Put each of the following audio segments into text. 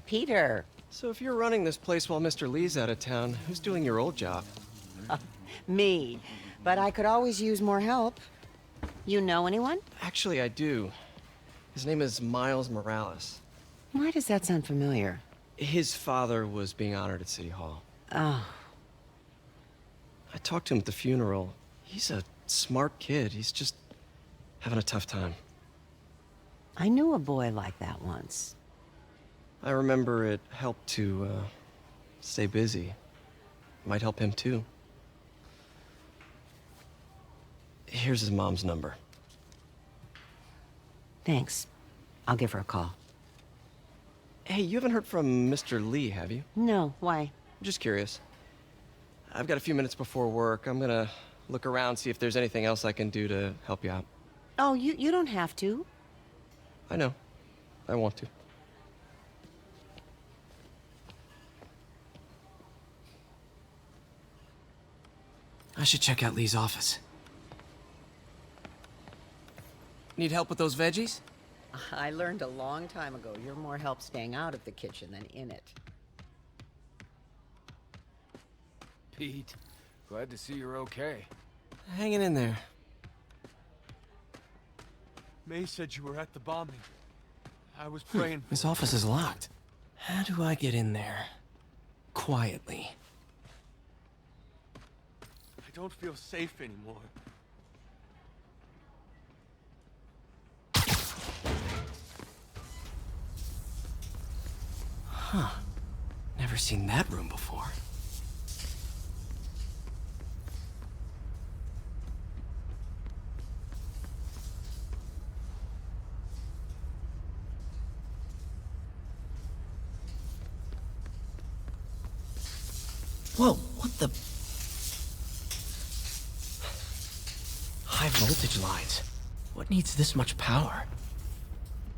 Peter. So if you're running this place while Mr. Lee's out of town, who's doing your old job? Me. But I could always use more help. You know anyone? Actually, I do. His name is Miles Morales. Why does that sound familiar? His father was being honored at City Hall. Oh. I talked to him at the funeral. He's a smart kid. He's just having a tough time. I knew a boy like that once. I remember it helped to, stay busy. Might help him, too. Here's his mom's number. Thanks. I'll give her a call. Hey, you haven't heard from Mr. Lee, have you? No, why? I'm just curious. I've got a few minutes before work. I'm gonna look around, see if there's anything else I can do to help you out. Oh, you don't have to. I know. I want to. I should check out Lee's office. Need help with those veggies? I learned a long time ago you're more help staying out of the kitchen than in it. Pete, glad to see you're okay. Hanging in there. May said you were at the bombing. I was praying. His office is locked. How do I get in there? Quietly. I don't feel safe anymore. Huh. Never seen that room before. Whoa, what the? High voltage lines. What needs this much power?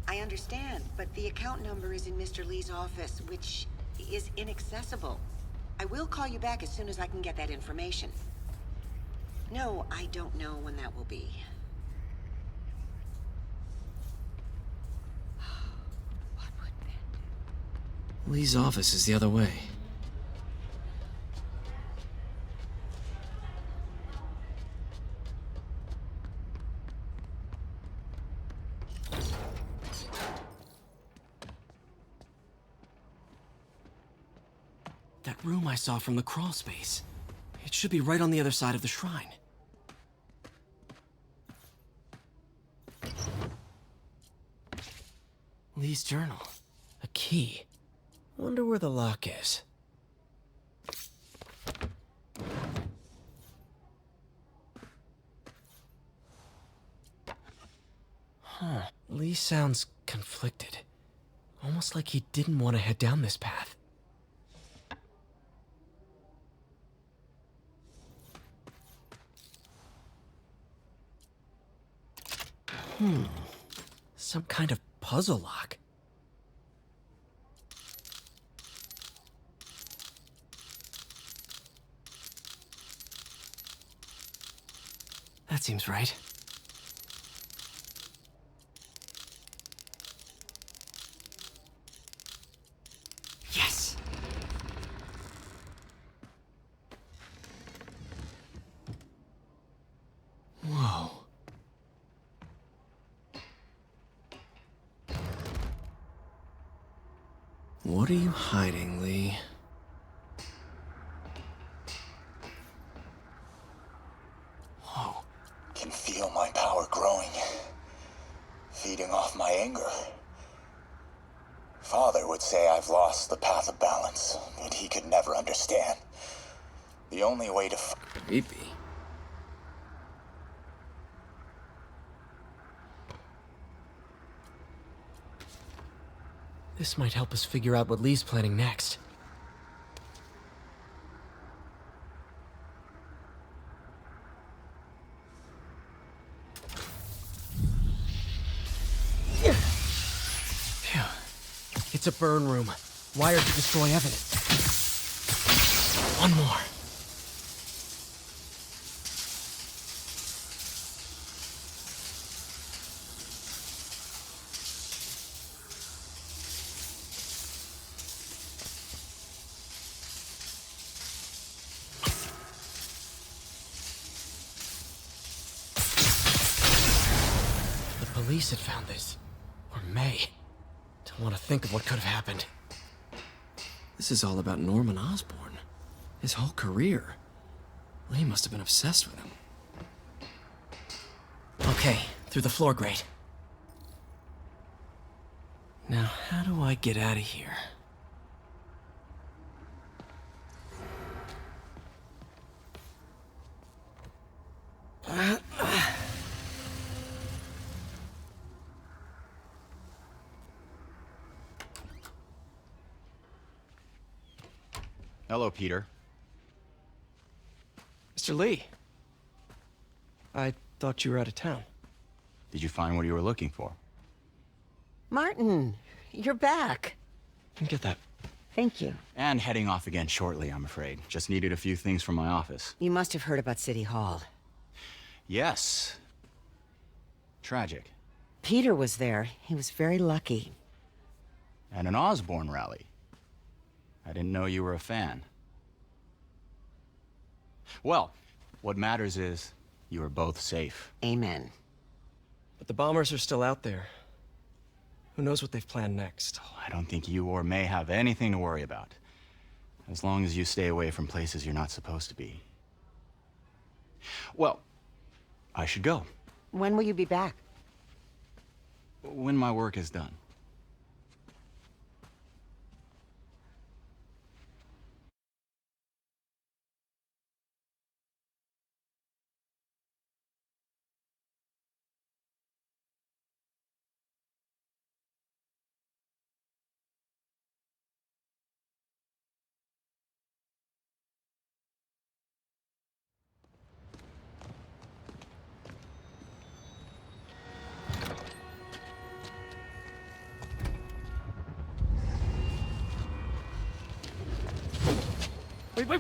I understand, but the account number is in Mr. Lee's office, which is inaccessible. I will call you back as soon as I can get that information. No, I don't know when that will be. What would Ben do? Lee's office is the other way. That room I saw from the crawl space. It should be right on the other side of the shrine. Lee's journal. A key. Wonder where the lock is. Huh. Lee sounds conflicted. Almost like he didn't want to head down this path. Some kind of puzzle lock. That seems right. Yes! Whoa. What are you hiding, Lee? Whoa. Can feel my power growing, feeding off my anger. Father would say I've lost the path of balance, but he could never understand. The only way to Creepy. This might help us figure out what Lee's planning next. Phew. It's a burn room, wired to destroy evidence. One more. The police had found this. Or may. Don't want to think of what could have happened. This is all about Norman Osborn. His whole career. Lee must have been obsessed with him. Okay, through the floor grate. Now, how do I get out of here? Hello, Peter. Mr. Lee. I thought you were out of town. Did you find what you were looking for? Martin, you're back. Get that. Thank you. And heading off again shortly, I'm afraid. Just needed a few things from my office. You must have heard about City Hall. Yes. Tragic. Peter was there. He was very lucky. And an Osborn rally. I didn't know you were a fan. Well, what matters is you are both safe. Amen. But the bombers are still out there. Who knows what they've planned next? I don't think you or May have anything to worry about. As long as you stay away from places you're not supposed to be. Well, I should go. When will you be back? When my work is done.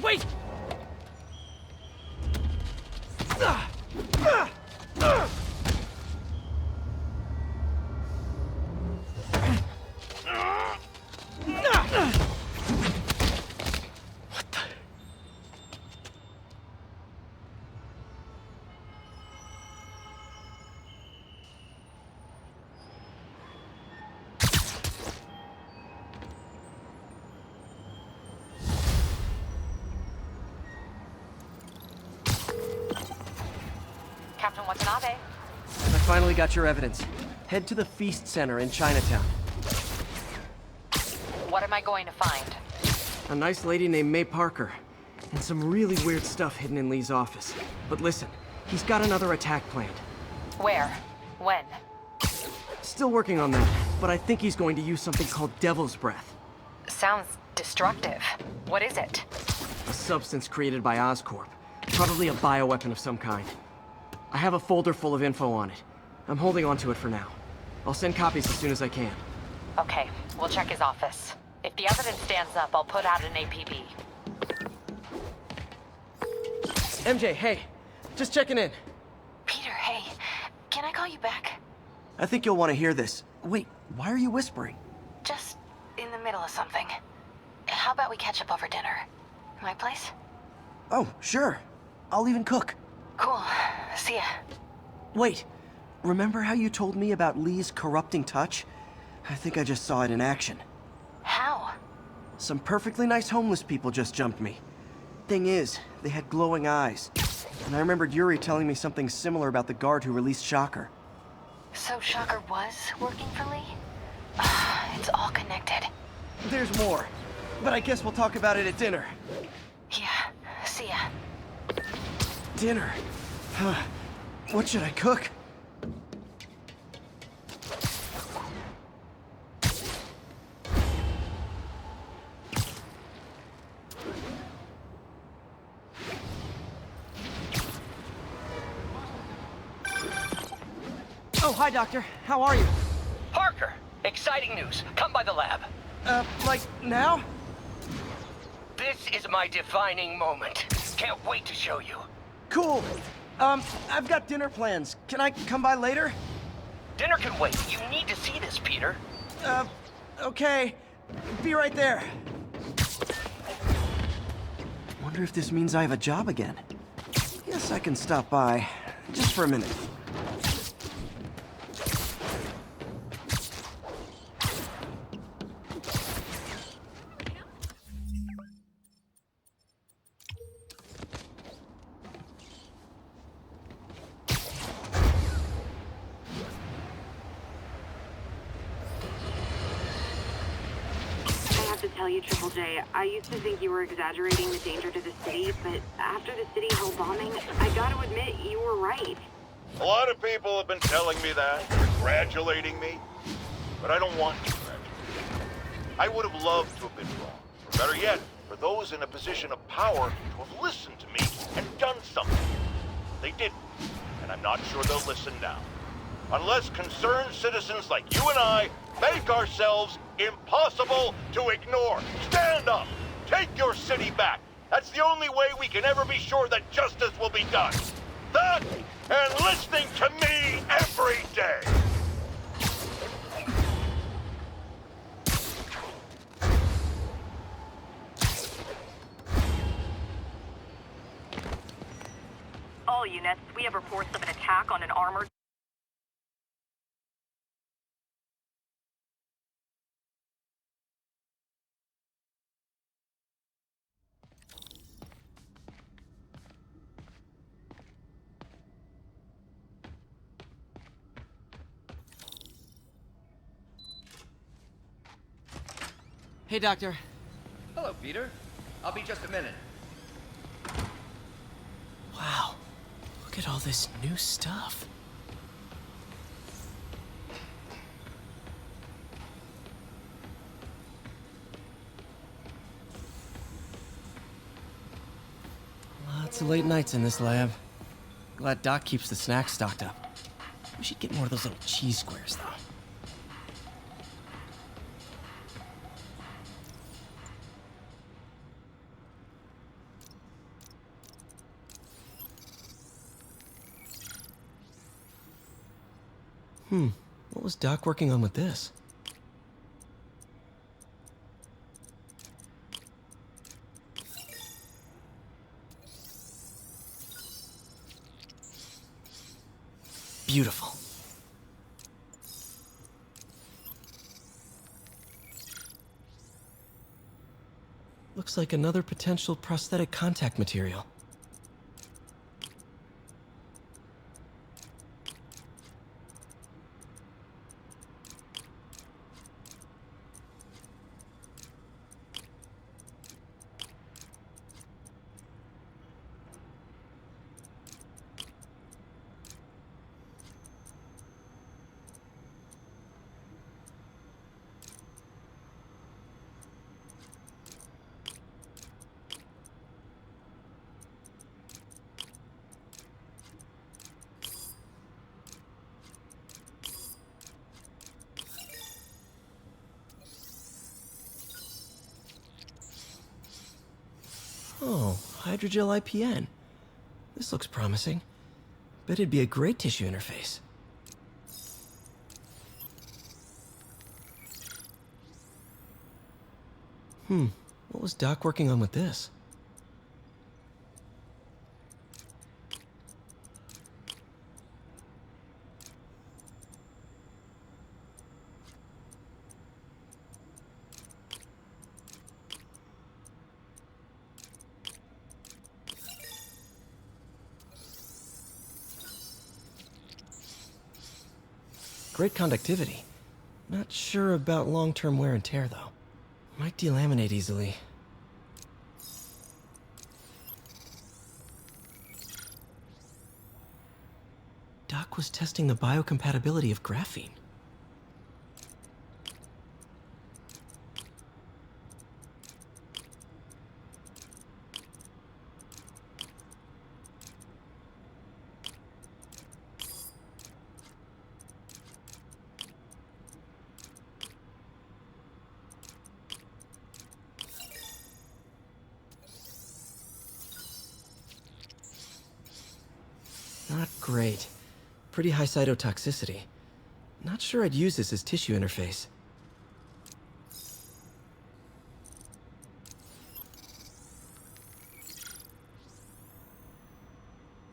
Wait! Captain Watanabe. I finally got your evidence. Head to the Feast Center in Chinatown. What am I going to find? A nice lady named May Parker. And some really weird stuff hidden in Lee's office. But listen, he's got another attack planned. Where? When? Still working on that, but I think he's going to use something called Devil's Breath. Sounds destructive. What is it? A substance created by Oscorp. Probably a bioweapon of some kind. I have a folder full of info on it. I'm holding on to it for now. I'll send copies as soon as I can. Okay, we'll check his office. If the evidence stands up, I'll put out an APB. MJ, hey. Just checking in. Peter, hey. Can I call you back? I think you'll want to hear this. Wait, why are you whispering? Just in the middle of something. How about we catch up over dinner? My place? Oh, sure. I'll even cook. Cool. See ya. Wait, remember how you told me about Lee's corrupting touch? I think I just saw it in action. How? Some perfectly nice homeless people just jumped me. Thing is, they had glowing eyes. And I remembered Yuri telling me something similar about the guard who released Shocker. So Shocker was working for Lee? It's all connected. There's more, but I guess we'll talk about it at dinner. Yeah, see ya. Dinner? What should I cook? Oh, hi, Doctor. How are you? Parker, exciting news. Come by the lab. Like, now? This is my defining moment. Can't wait to show you. Cool. I've got dinner plans. Can I come by later? Dinner can wait. You need to see this, Peter. Okay. Be right there. Wonder if this means I have a job again. Guess I can stop by. Just for a minute. To tell you, Triple J, I used to think you were exaggerating the danger to the city, but after the City Hall bombing, I gotta admit, you were right. A lot of people have been telling me that, congratulating me, but I don't want to congratulate. I would have loved to have been wrong, or better yet, for those in a position of power to have listened to me and done something. They didn't, and I'm not sure they'll listen now. Unless concerned citizens like you and I make ourselves impossible to ignore. Stand up! Take your city back! That's the only way we can ever be sure that justice will be done. That, and listening to me every day! All units, we have reports of an attack on an armored... Hey, Doctor. Hello, Peter. I'll be just a minute. Wow. Look at all this new stuff. Lots of late nights in this lab. Glad Doc keeps the snacks stocked up. We should get more of those little cheese squares, though. What was Doc working on with this? Beautiful. Looks like another potential prosthetic contact material. Oh, hydrogel IPN. This looks promising. Bet it'd be a great tissue interface. What was Doc working on with this? Great conductivity. Not sure about long-term wear and tear, though. Might delaminate easily. Doc was testing the biocompatibility of graphene. Great. Pretty high cytotoxicity. Not sure I'd use this as tissue interface.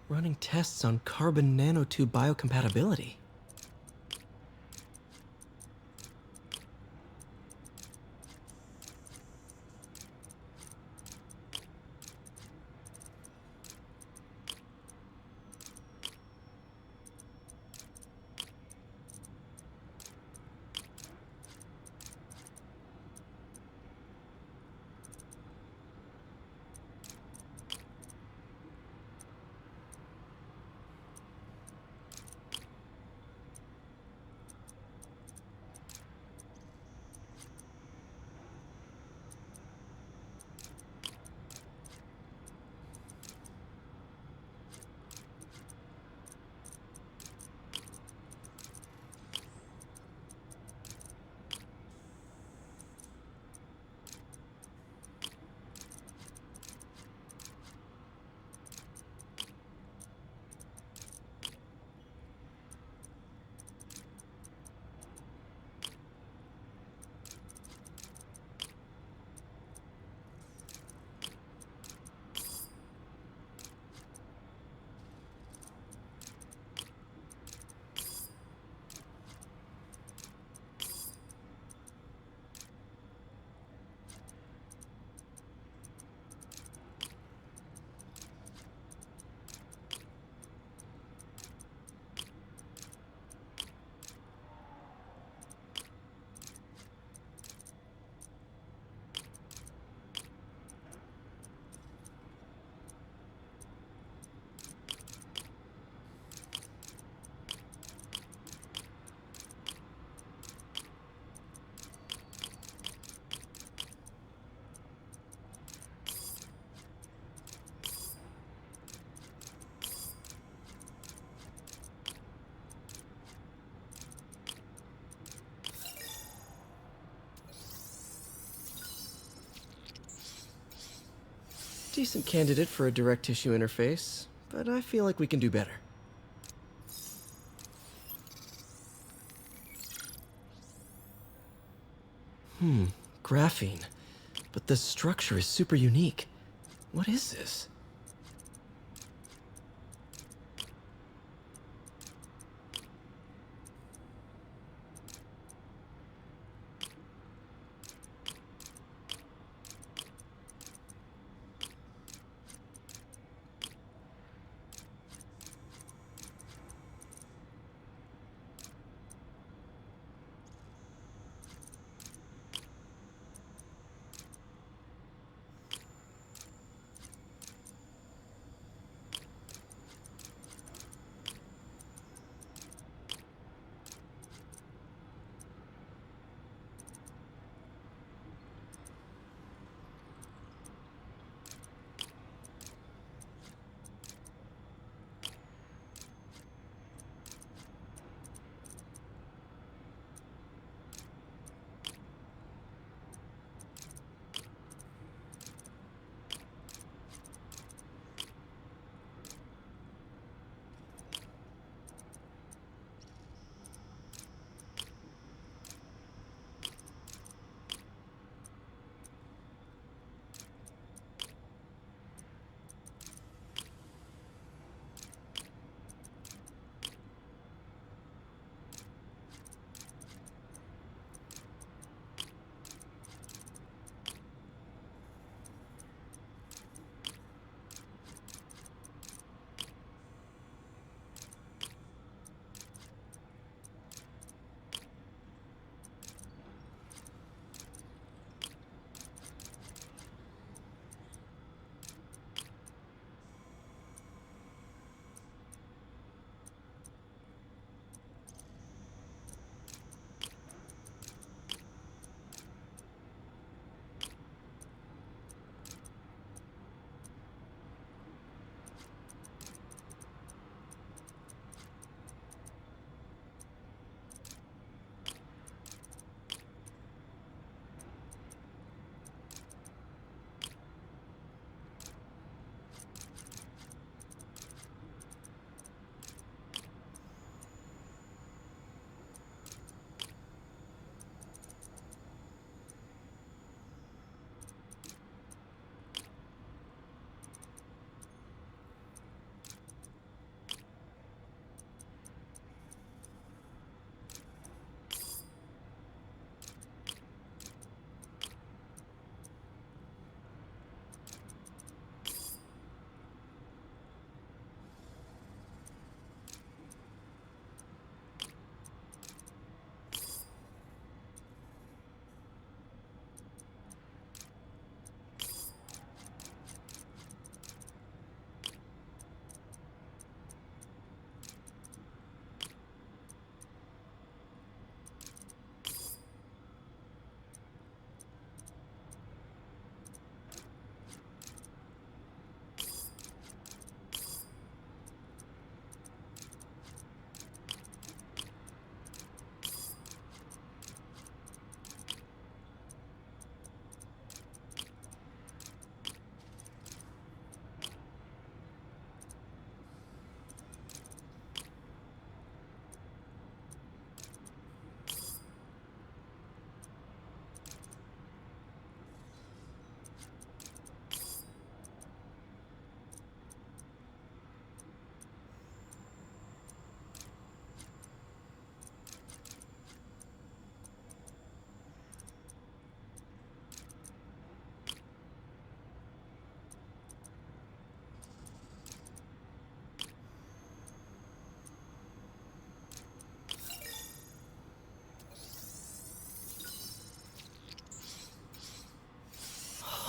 Running tests on carbon nanotube biocompatibility. Decent candidate for a direct tissue interface, but I feel like we can do better. Graphene. But the structure is super unique. What is this?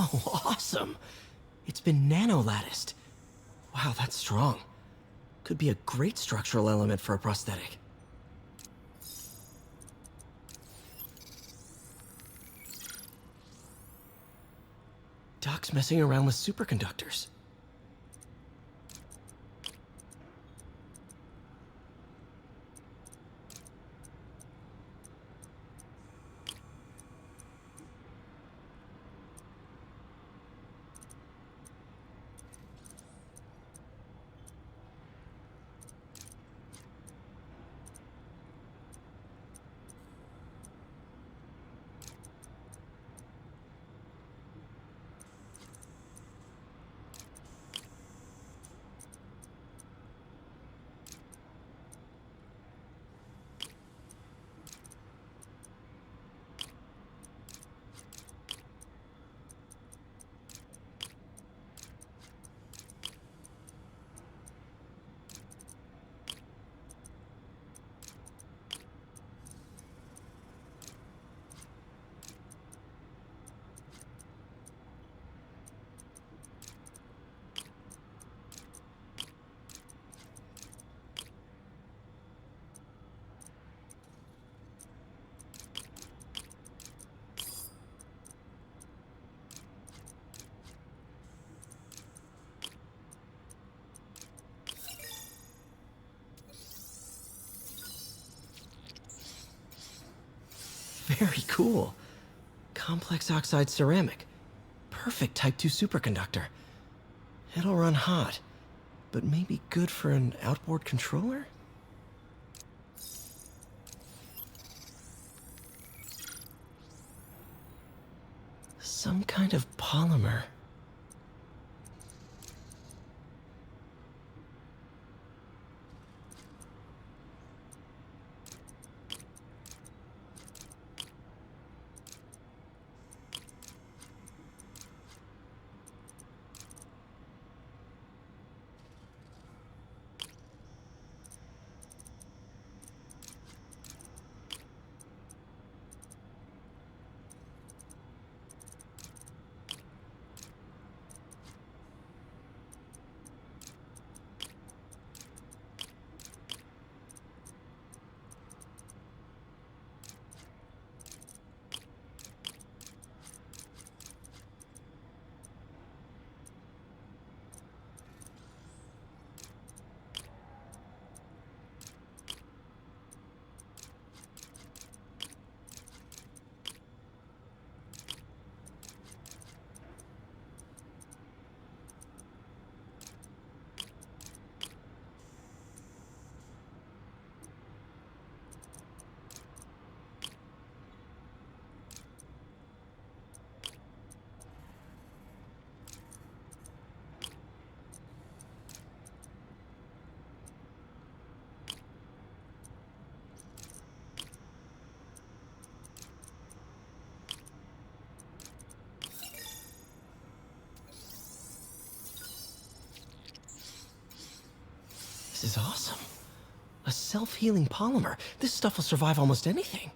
Oh, awesome! It's been nano-latticed. Wow, that's strong. Could be a great structural element for a prosthetic. Doc's messing around with superconductors. Very cool. Complex oxide ceramic. Perfect Type 2 superconductor. It'll run hot, but maybe good for an outboard controller? Some kind of polymer. This is awesome. A self-healing polymer. This stuff will survive almost anything.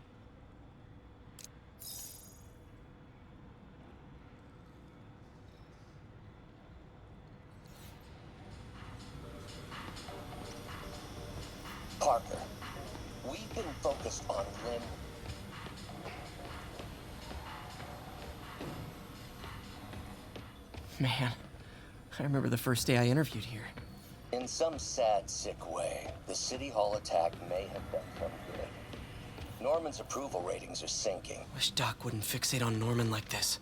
Parker, we've been focused on Lynn. Man, I remember the first day I interviewed here. In some sad, sick way, the City Hall attack may have done some good. Norman's approval ratings are sinking. Wish Doc wouldn't fixate on Norman like this.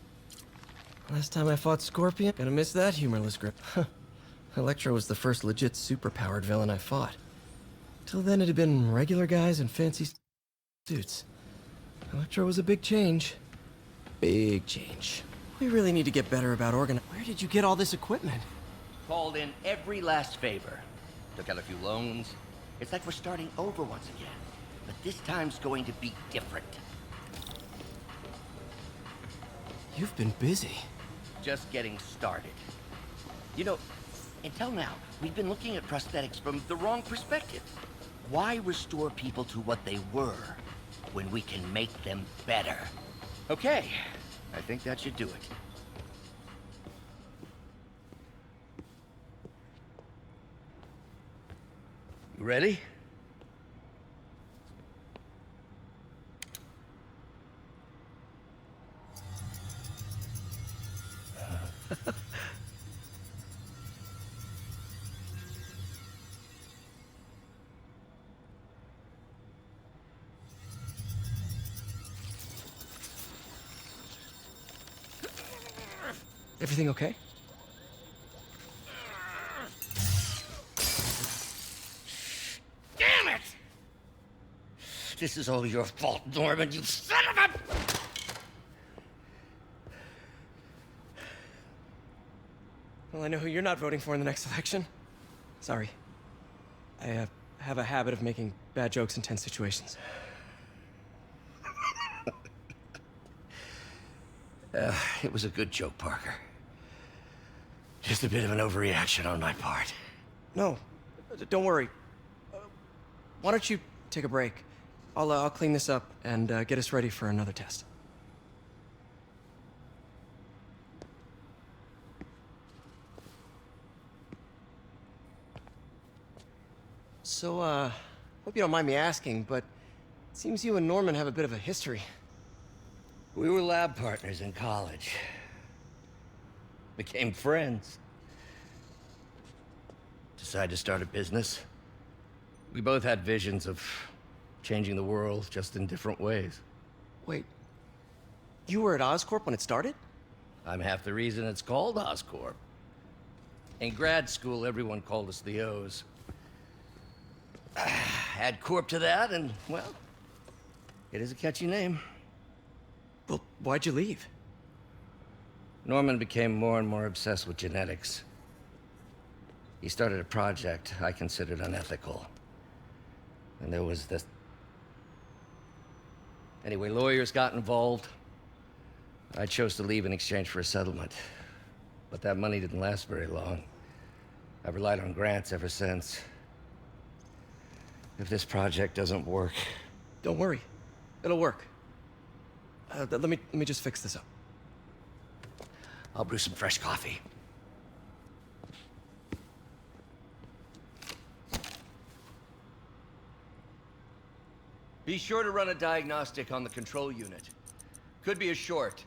Last time I fought Scorpion, gonna miss that humorless grip. Electro was the first legit superpowered villain I fought. Till then it had been regular guys in fancy suits. Electro was a big change. Big change. We really need to get better about organizing. Where did you get all this equipment? Called in every last favor. Took out a few loans. It's like we're starting over once again. But this time's going to be different. You've been busy. Just getting started. You know, until now, we've been looking at prosthetics from the wrong perspective. Why restore people to what they were when we can make them better? Okay, I think that should do it. Ready? Everything okay? Damn it! This is all your fault, Norman, you son of a... Well, I know who you're not voting for in the next election. Sorry. I have a habit of making bad jokes in tense situations. It was a good joke, Parker. Just a bit of an overreaction on my part. No, don't worry. Why don't you take a break? I'll clean this up and get us ready for another test. So, hope you don't mind me asking, but it seems you and Norman have a bit of a history. We were lab partners in college. Became friends. Decided to start a business. We both had visions of changing the world, just in different ways. Wait, you were at Oscorp when it started? I'm half the reason it's called Oscorp. In grad school, everyone called us the O's. Add Corp to that, and, well, it is a catchy name. Well, why'd you leave? Norman became more and more obsessed with genetics. He started a project I considered unethical. And there was this... Anyway, lawyers got involved. I chose to leave in exchange for a settlement. But that money didn't last very long. I've relied on grants ever since. If this project doesn't work... Don't worry. It'll work. Let me just fix this up. I'll brew some fresh coffee. Be sure to run a diagnostic on the control unit. Could be a short.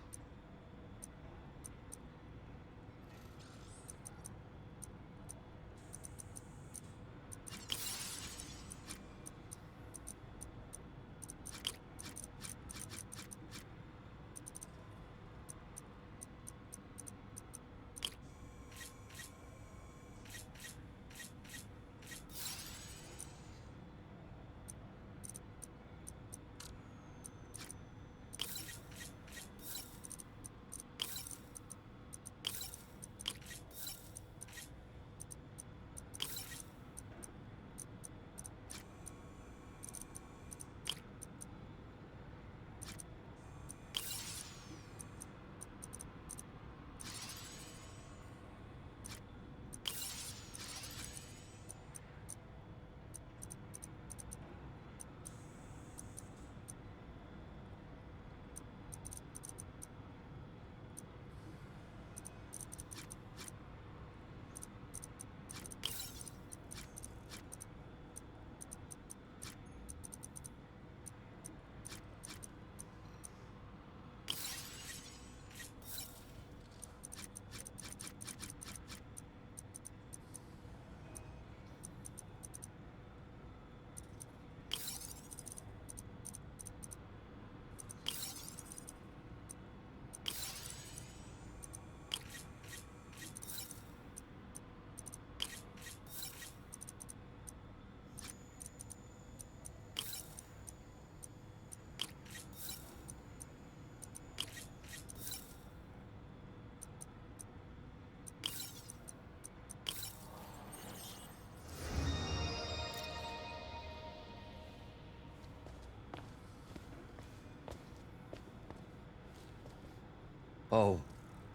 Oh,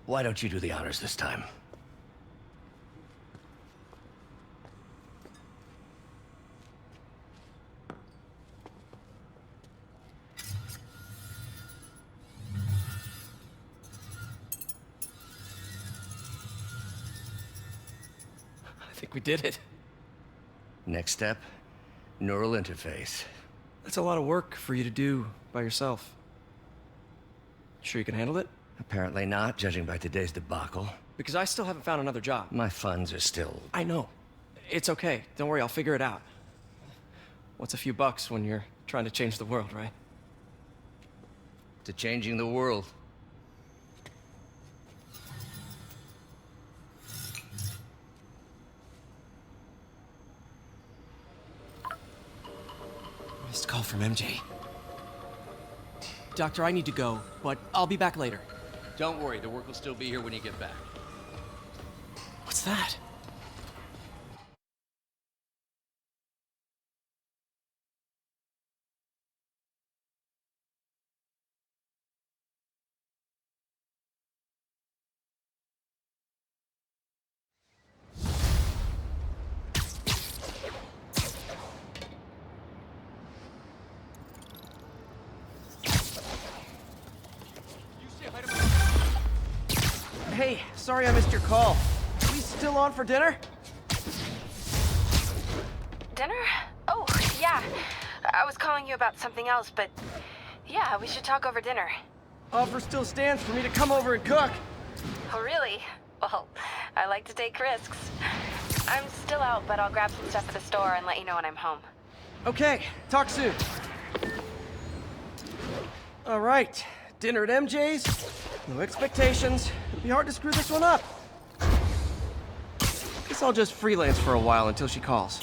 why don't you do the honors this time? I think we did it. Next step, Neural interface. That's a lot of work for you to do by yourself. Sure you can handle it? Apparently not, judging by today's debacle. Because I still haven't found another job. My funds are still... I know. It's okay. Don't worry, I'll figure it out. What's a few bucks when you're trying to change the world, right? to changing the world. Missed call from MJ. Doctor, I need to go, but I'll be back later. Don't worry, the work will still be here when you get back. What's that? Hey, sorry I missed your call. Are we still on for dinner? Dinner? Oh, yeah. I was calling you about something else, but yeah, we should talk over dinner. Offer still stands for me to come over and cook. Oh, really? Well, I like to take risks. I'm still out, but I'll grab some stuff at the store and let you know when I'm home. Okay, talk soon. All right, dinner at MJ's. No expectations. It'll be hard to screw this one up. Guess I'll just freelance for a while until she calls.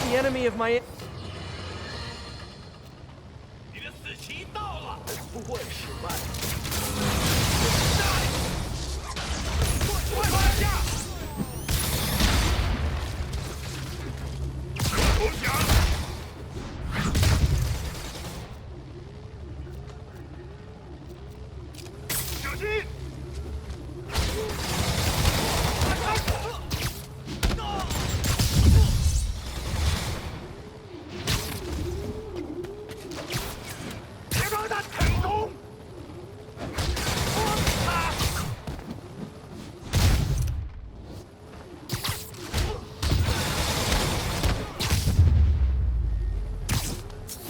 The enemy of my...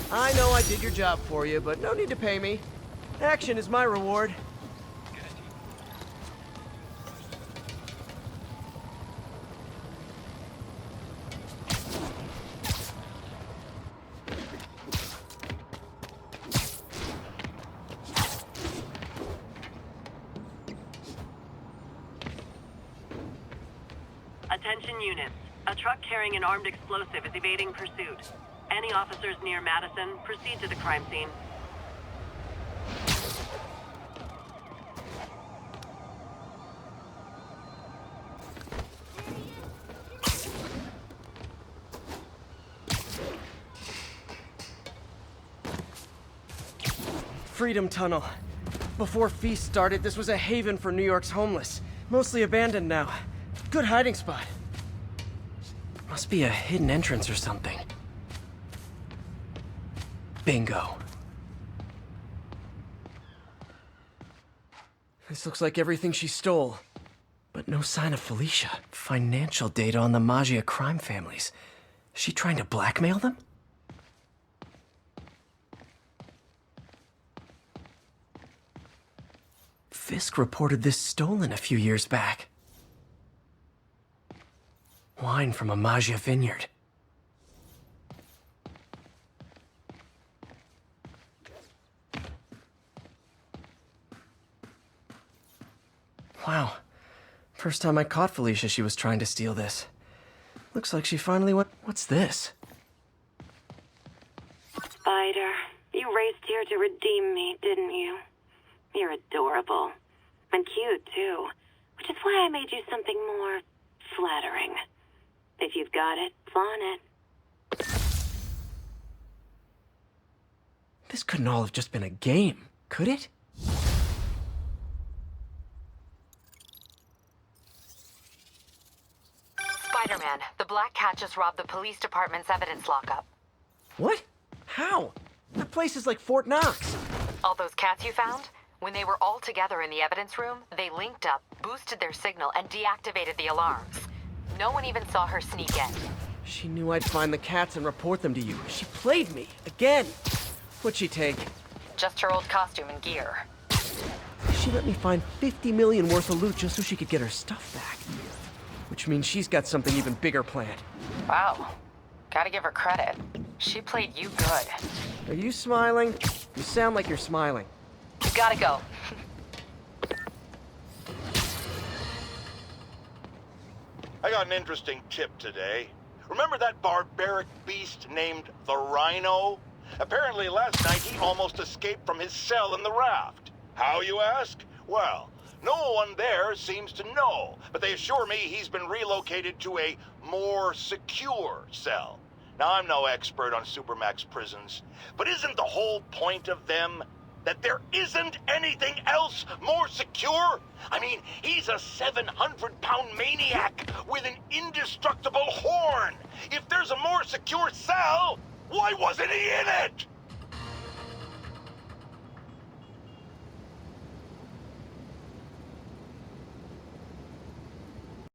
I know I did your job for you, but no need to pay me. Action is my reward. Attention units. A truck carrying an armed explosive is evading pursuit. Any officers near Madison, proceed to the crime scene. Freedom Tunnel. Before Feast started, this was a haven for New York's homeless. Mostly abandoned now. Good hiding spot. Must be a hidden entrance or something. Bingo. This looks like everything she stole. But no sign of Felicia. Financial data on the Maggia crime families. Is she trying to blackmail them? Fisk reported this stolen a few years back. Wine from a Maggia vineyard. Wow. First time I caught Felicia, she was trying to steal this. Looks like she finally went... What's this? Spider. raced here to redeem me, didn't you? You're adorable. And cute, too. Which is why I made you something more flattering. If you've got it, flaunt it. This couldn't all have just been a game, could it? Spider-Man, the Black Cat just robbed the police department's evidence lockup. What? How? That place is like Fort Knox. All those cats you found? When they were all together in the evidence room, they linked up, boosted their signal, and deactivated the alarms. No one even saw her sneak in. She knew I'd find the cats and report them to you. She played me, again. What'd she take? Just her old costume and gear. She let me find 50 million worth of loot just so she could get her stuff back. Which means she's got something even bigger planned. Wow. Gotta give her credit. She played you good. Are you smiling? You sound like you're smiling. Gotta go. I got an interesting tip today. Remember that barbaric beast named the Rhino? Apparently last night he almost escaped from his cell in the raft. How, you ask? Well, no one there seems to know, but they assure me he's been relocated to a more secure cell. Now, I'm no expert on Supermax prisons, but isn't the whole point of them that there isn't anything else more secure? I mean, he's a 700-pound maniac with an indestructible horn. If there's a more secure cell, why wasn't he in it?